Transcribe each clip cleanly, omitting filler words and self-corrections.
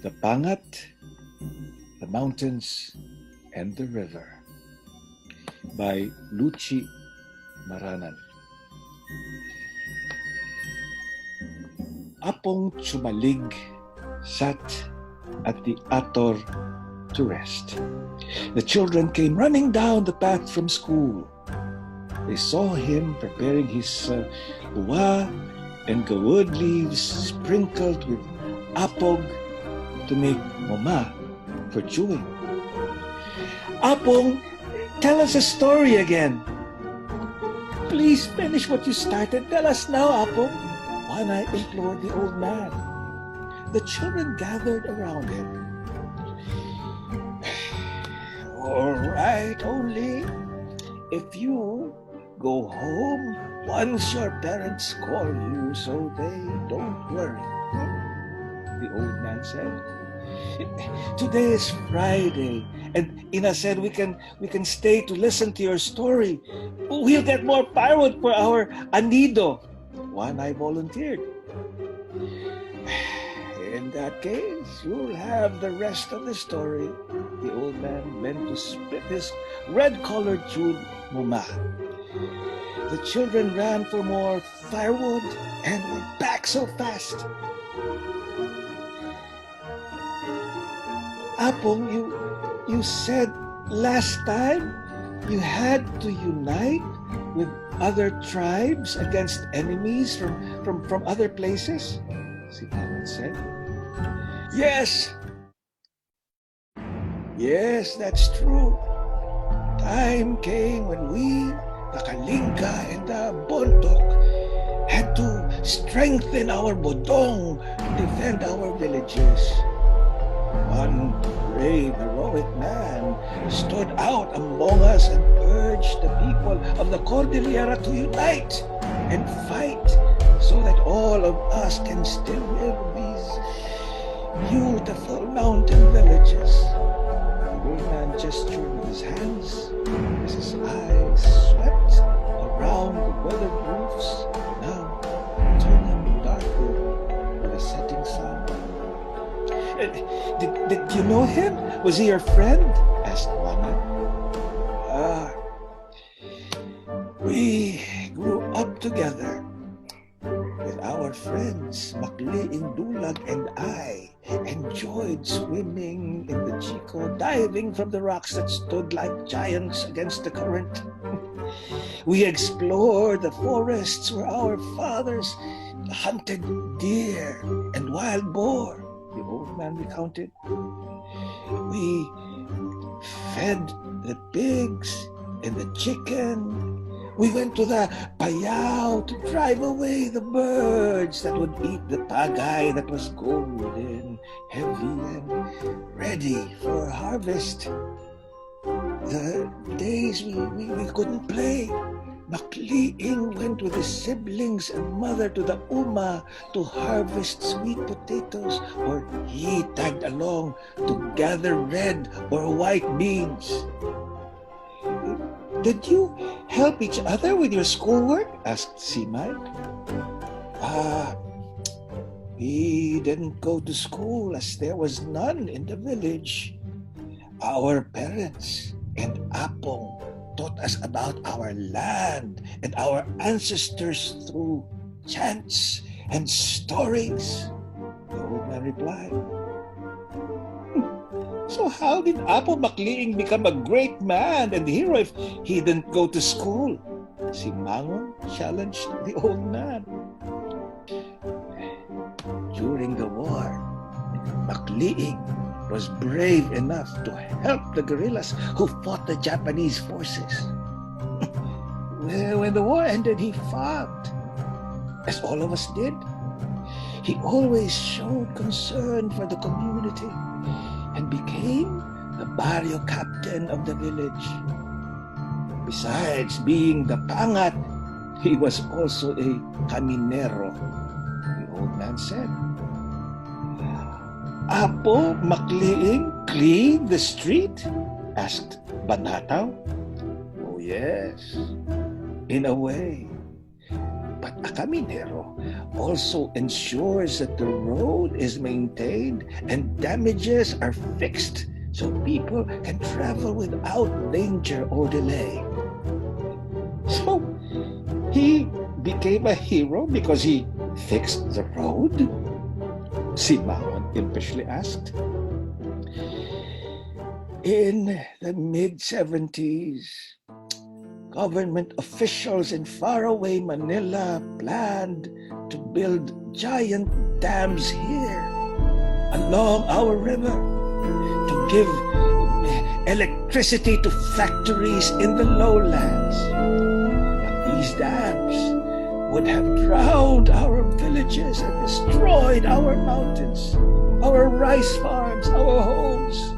The Pangat, the Mountains, and the River by Luchie Maranan. Apong Chumalig sat at the ator to rest. The children came running down the path from school. They saw him preparing his uwa and gawod leaves sprinkled with apog to make moma for chewing. Apong, tell us a story again. Please finish what you started. Tell us now, Apong. Juana implored the old man. The children gathered around him. All right, only if you go home once your parents call you so they don't worry, the old man said. Today is Friday, and Ina said we can stay to listen to your story. We'll get more firewood for our anido. One I volunteered. In that case, you'll have the rest of the story. The old man bent to spit his red-colored chewed muma. The children ran for more firewood and were back so fast. Apong, you said last time you had to unite with other tribes against enemies from other places? Si Pangat said. Yes, that's true. Time came when we, the Kalinga and the Bontok, had to strengthen our bodong to defend our villages. One brave, heroic man stood out among us and urged the people of the Cordillera to unite and fight so that all of us can still live these beautiful mountain villages. The old man gestured with his hands as his eyes swept around the weathered roofs, now turning darker with the setting sun. Did you know him? Was he your friend? Asked Juana. We grew up together with our friends. Makli Indulag and I enjoyed swimming in the Chico, diving from the rocks that stood like giants against the current. We explored the forests where our fathers hunted deer and wild boar. The old man recounted. We fed the pigs and the chicken. We went to the payao to drive away the birds that would eat the pagay that was golden, heavy, and ready for harvest. The days we couldn't play, Makliing went with his siblings and mother to the Uma to harvest sweet potatoes, or he tagged along to gather red or white beans. Did you help each other with your schoolwork? Asked Simay. We didn't go to school as there was none in the village. Our parents and Apong taught us about our land and our ancestors through chants and stories, the old man replied. So how did Apo Makliing become a great man and hero if he didn't go to school? Si Mango challenged the old man. During the war, Makliing was brave enough to help the guerrillas who fought the Japanese forces. When the war ended, he fought, as all of us did. He always showed concern for the community and became the barrio captain of the village. Besides being the Pangat, he was also a caminero, the old man said. Apo Makliing cleaned the street? Asked Banataw. Oh yes, in a way. But a Caminero also ensures that the road is maintained and damages are fixed so people can travel without danger or delay. So he became a hero because he fixed the road? Si Mawan impishly asked. In the mid-70s, government officials in faraway Manila planned to build giant dams here along our river to give electricity to factories in the lowlands. But these dams would have drowned our villages and destroyed our mountains, our rice farms, our homes.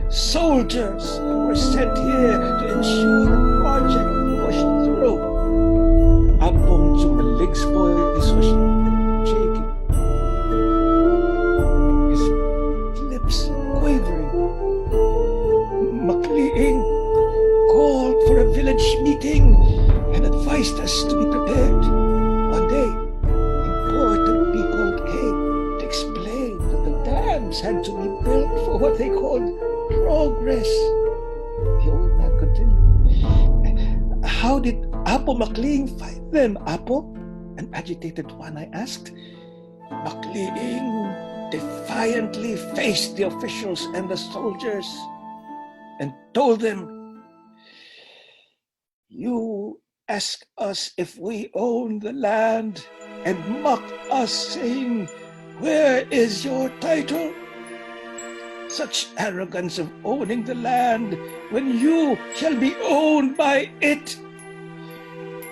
Soldiers were sent here to ensure the project pushed through. Apong Chumalig's voice was shaking, his lips quavering. Makliing called for a village meeting and advised us to be prepared. One day, important people came to explain that the dams had to be built for what they called progress. The old man continued. How did Apo Makliing fight them, Apo? An agitated one, I asked. Makliing defiantly faced the officials and the soldiers and told them, "You ask us if we own the land and mock us, saying, 'Where is your title?' Such arrogance of owning the land when you shall be owned by it.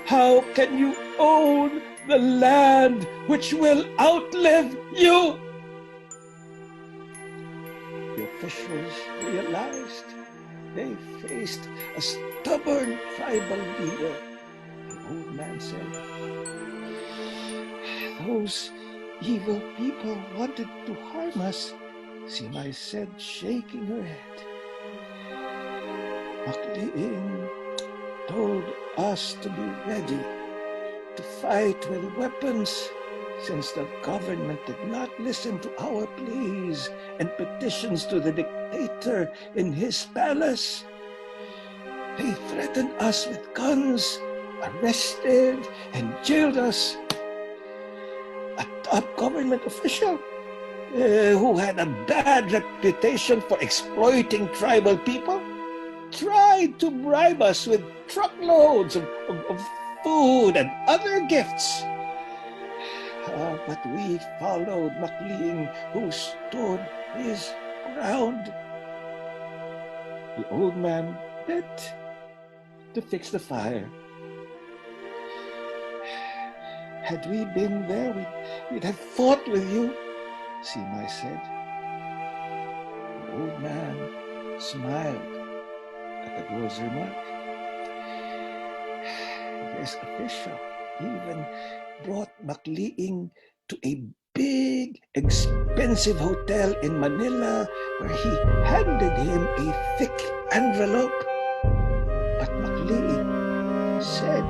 How can you own the land which will outlive you?" The officials realized they faced a stubborn tribal leader. The old man said, "Those evil people wanted to harm us," Simay said, shaking her head. Makliing told us to be ready to fight with weapons since the government did not listen to our pleas and petitions to the dictator in his palace. They threatened us with guns, arrested, and jailed us. A top government official who had a bad reputation for exploiting tribal people tried to bribe us with truckloads of food and other gifts. But we followed Makliing, who stood his ground. The old man bent to fix the fire. Had we been there, we'd have fought with you, Simay said. The old man smiled at the girl's remark. This official even brought Makliing to a big, expensive hotel in Manila where he handed him a thick envelope. But Makliing said,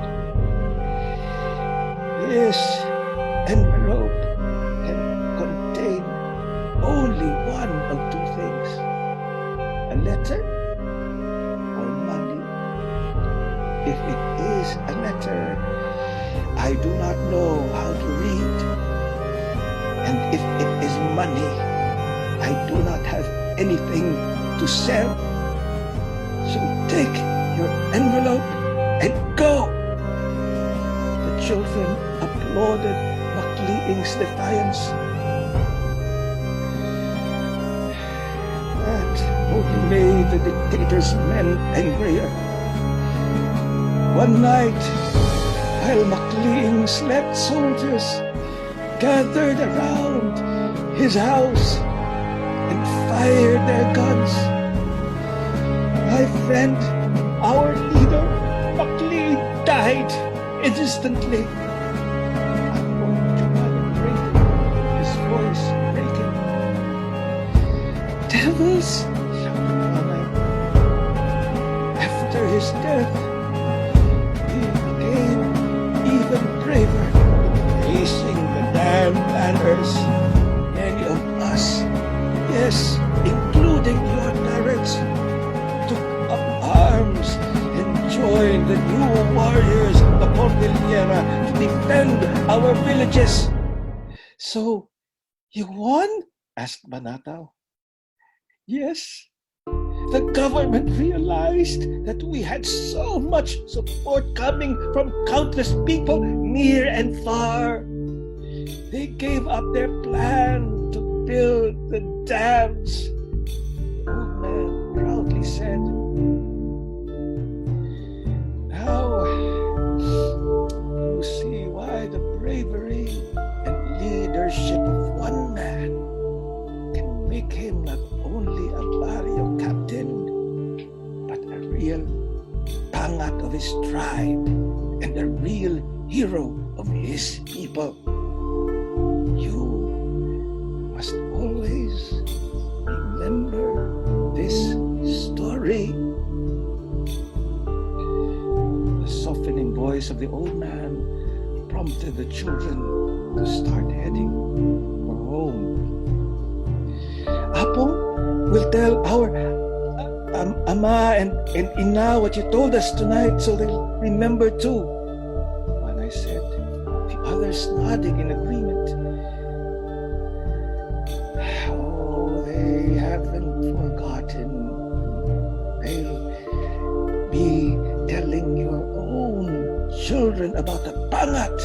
"This envelope can contain only one of two things, a letter or money. If it is a letter, I do not know how to read. And if it is money, I do not have anything to sell. So take your envelope and go." The children applauded Makliing's defiance. That only made the dictator's men angrier. One night, while Makliing slept, soldiers gathered around his house and fired their guns. My friend, our leader, Makliing, died instantly. His voice breaking. "Devils!" shouted Mama. After his death, he became even braver. years, many of us, yes, including your parents, took up arms and joined the new warriors of the Cordillera to defend our villages. So, you won? Asked Banataw. Yes. The government realized that we had so much support coming from countless people near and far. They gave up their plan to build the dams. The old man proudly said, now you see why the bravery and leadership of one man can make him not only a barrio captain, but a real Pangat of his tribe and a real hero of his people. You must always remember this story. The softening voice of the old man prompted the children to start heading for home. Apong will tell our Ama and Ina what you told us tonight so they'll remember too. When I said, the others nodding in agreement. Oh, they haven't forgotten. They'll be telling your own children about the Pangat,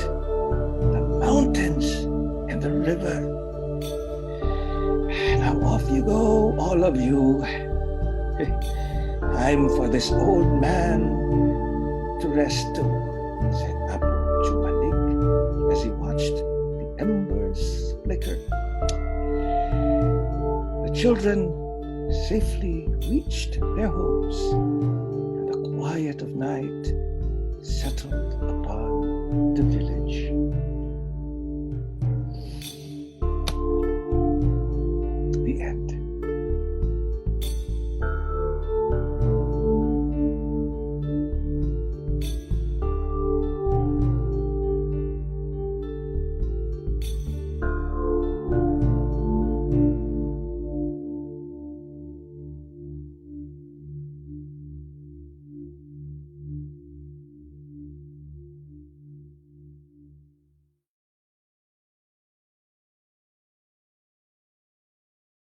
the mountains, and the river. Now off you go, all of you. Time for this old man to rest too, said Apo Chumalik as he watched the embers flicker. The children safely reached their homes, and the quiet of night settled upon the village.